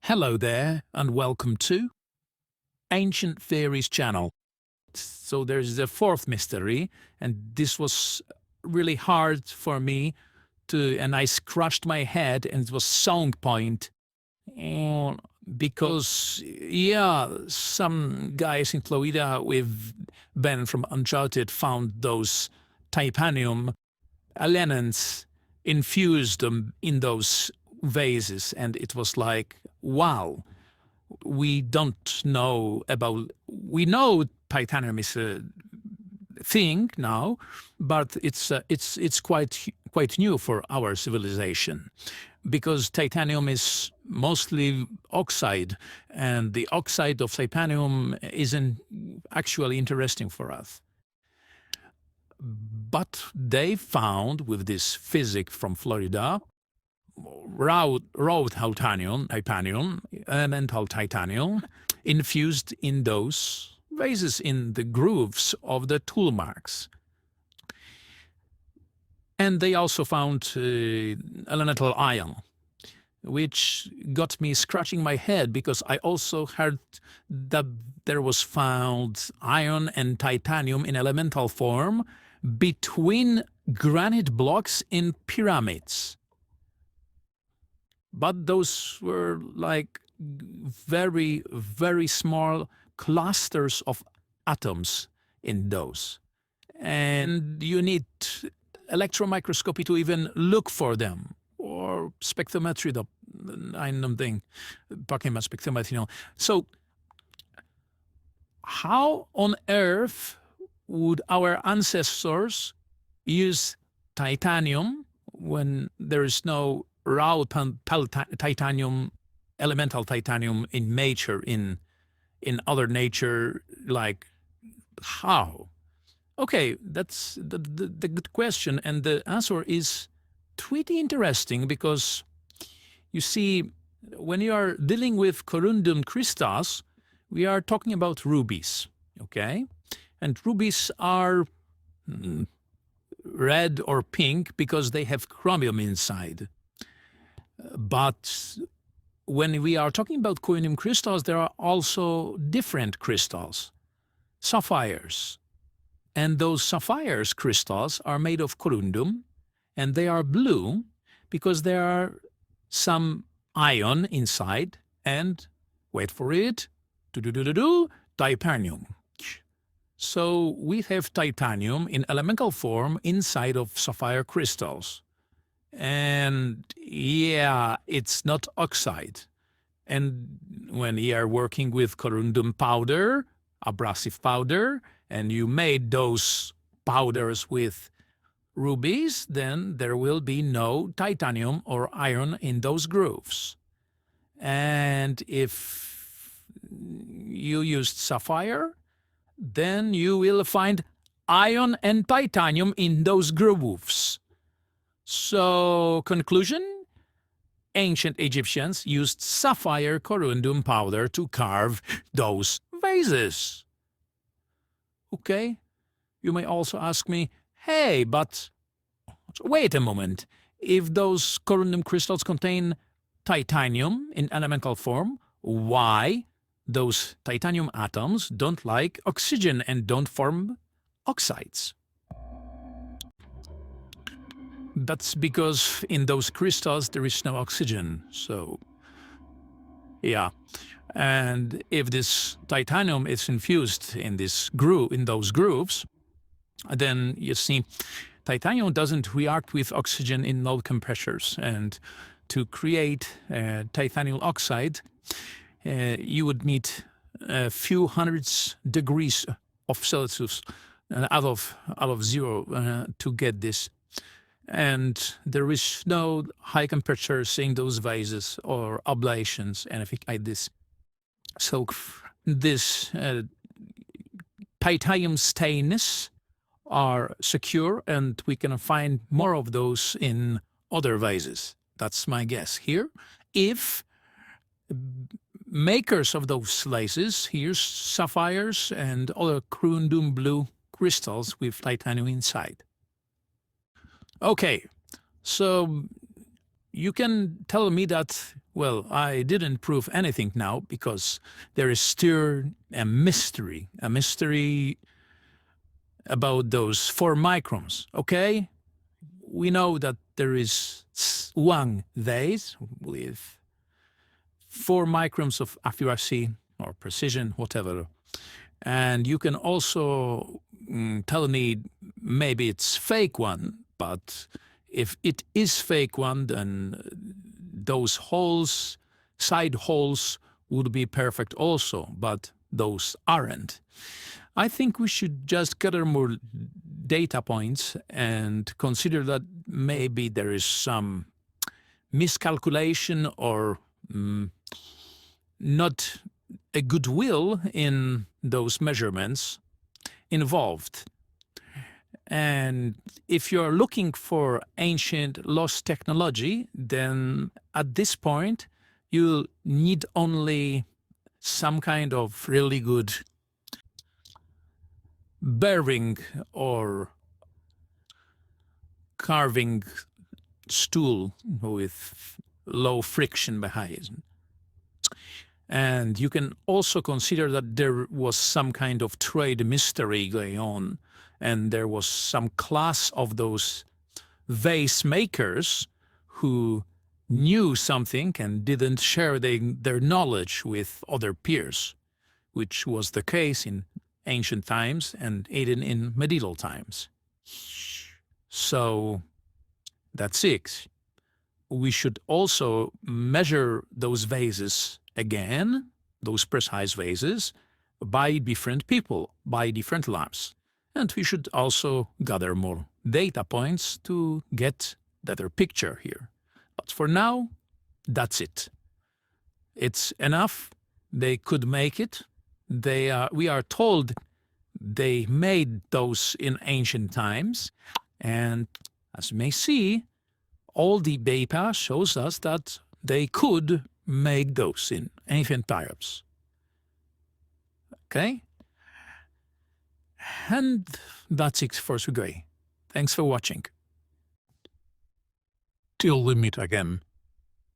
Hello there, and welcome to Ancient Theories channel. So there's the fourth mystery, and this was really hard for me and I scratched my head, and it was song point. Because, yeah, some guys in Florida with Ben from Uncharted found those titanium elements infused in those vases, and it was like, wow. We don't know about. We know titanium is a thing now, but it's quite new for our civilization, because titanium is mostly oxide, and the oxide of titanium isn't actually interesting for us. But they found with this physic from Florida raw titanium, elemental titanium, infused in those vases, in the grooves of the tool marks. And they also found elemental iron, which got me scratching my head, because I also heard that there was found iron and titanium in elemental form between granite blocks in pyramids. But those were like very, very small clusters of atoms in those. And you need electron microscopy to even look for them, or spectrometry, talking about spectrometry. So how on earth would our ancestors use titanium when there is no raw titanium, elemental titanium in nature, in other nature? Like, how? Okay, that's the good question, and the answer is pretty interesting, because you see, when you are dealing with corundum crystals, we are talking about rubies, okay? And rubies are red or pink because they have chromium inside. But when we are talking about corundum crystals, there are also different crystals, sapphires. And those sapphires crystals are made of corundum, and they are blue because there are some ion inside, and, wait for it, titanium. So we have titanium in elemental form inside of sapphire crystals. And yeah, it's not oxide. And when you are working with corundum powder, abrasive powder, and you made those powders with rubies, then there will be no titanium or iron in those grooves. And if you used sapphire, then you will find iron and titanium in those grooves. So, conclusion? Ancient Egyptians used sapphire corundum powder to carve those vases. Okay, you may also ask me, hey, but wait a moment. If those corundum crystals contain titanium in elemental form, why those titanium atoms don't like oxygen and don't form oxides? That's because in those crystals there is no oxygen, so yeah. And if this titanium is infused in those grooves, then you see, titanium doesn't react with oxygen in low temperatures. And to create titanium oxide, you would need a few hundreds degrees of Celsius out of zero to get this. And there is no high temperatures in those vases or ablations, anything like this. So this titanium stains are secure, and we can find more of those in other vases. That's my guess here. If makers of those vases use sapphires and other corundum blue crystals with titanium inside. Okay, so you can tell me that Well, I didn't prove anything now because there is still a mystery about those 4 microns, okay? We know that there is one vase with 4 microns of accuracy or precision, whatever. And you can also tell me maybe it's fake one, but if it is fake one, then those holes, side holes, would be perfect also, but those aren't. I think we should just gather more data points and consider that maybe there is some miscalculation or not a goodwill in those measurements involved. And if you're looking for ancient lost technology, then at this point, you need only some kind of really good bearing or carving stool with low friction behind. And you can also consider that there was some kind of trade mystery going on, and there was some class of those vase makers who knew something and didn't share their knowledge with other peers, which was the case in ancient times and even in medieval times. So that's it. We should also measure those vases again, those precise vases, by different people, by different labs. And we should also gather more data points to get a better picture here. But for now, that's it. It's enough. They could make it. We are told they made those in ancient times. And as you may see, all the data shows us that they could make those in ancient times. Okay? And that's it for today. Thanks for watching. Till we meet again.